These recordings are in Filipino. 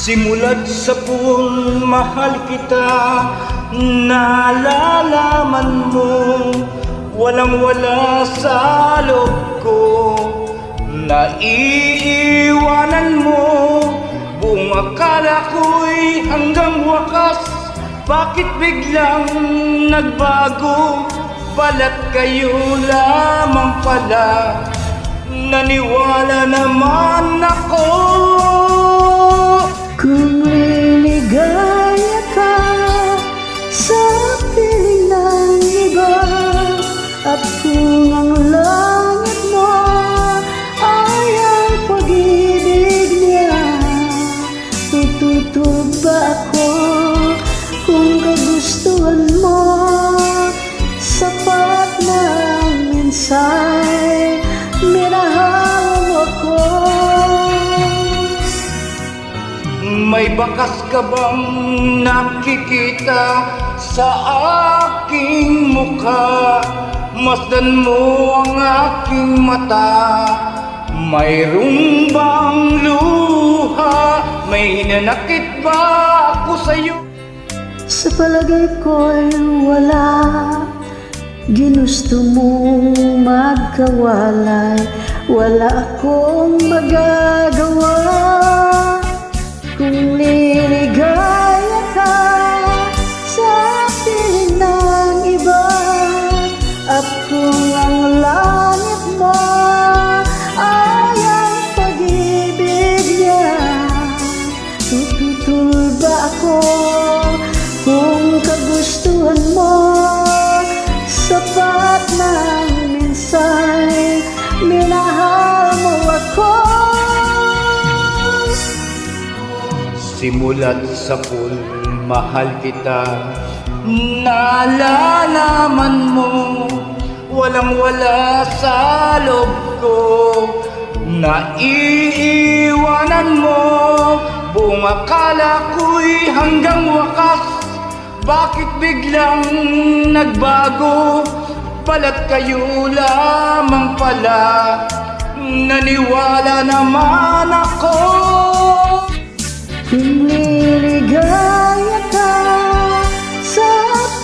Simula't sa pool, mahal kita, nalalaman mo, walang-wala sa loob ko, naiiwanan mo. Buong akala ko'y hanggang wakas, bakit biglang nagbago? Balat kayo lamang pala, naniwala naman ako. Kung liligaya ka sa piling ng iba, at kung ang langit mo ay ang pag-ibig niya, tututog ba ako kung kagustuhan mo? Sapat na ang minsay, minahal mo ako. May bakas ka bang nakikita sa aking mukha? Masdan mo ang aking mata, mayroong bang luha? May nanakit ba ako sa'yo? Sa palagay ko'y wala, ginusto mong magkawalay, wala akong magagawa. Kung liligaya ka sa piling ng iba, at kung ang langit mo ay ang pag-ibig niya, tututol ba ako kung kagustuhan mo? Sapat ng minsay, minahal mo ako. Simulat sa pool, mahal kita, nalalaman mo, walang-wala sa loob ko, naiiwanan mo. Buong akala ko'y hanggang wakas, bakit biglang nagbago? Balat kayo lamang pala, naniwala naman ako. Kung liligaya ka sa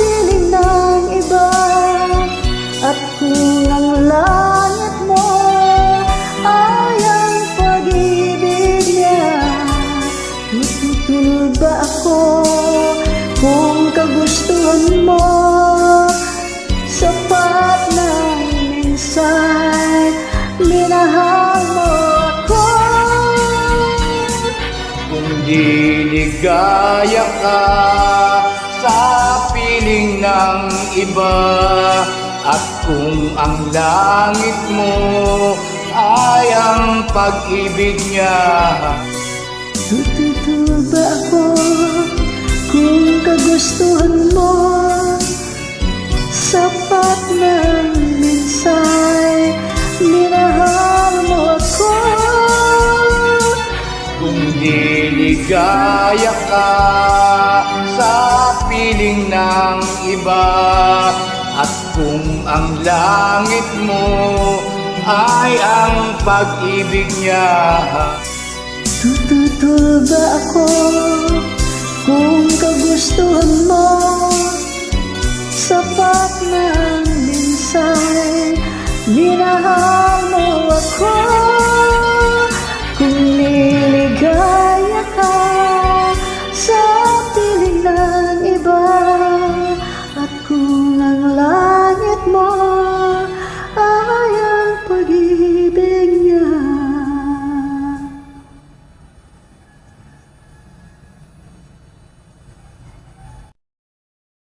piling ng iba, at kung ang langit mo ay ang pag-ibig niya, tututol ba ako kung kagustuhan mo? Sapat ng minsay, minahal mo ako. Kung liligaya ka sa piling ng iba, at kung ang langit mo ay ang pag-ibig niya, tututol ba ako kung kagustuhan mo? Sapat ng minsay, minahal mo ako. kung liligaya ka sa piling ng iba, at kung ang langit mo ay ang pag-ibig niya, Tututol ba ako kung kagustuhan mo? Sapat ng minsay, minahal mo ako. Kung liligaya ka sa piling ng iba, at kung ang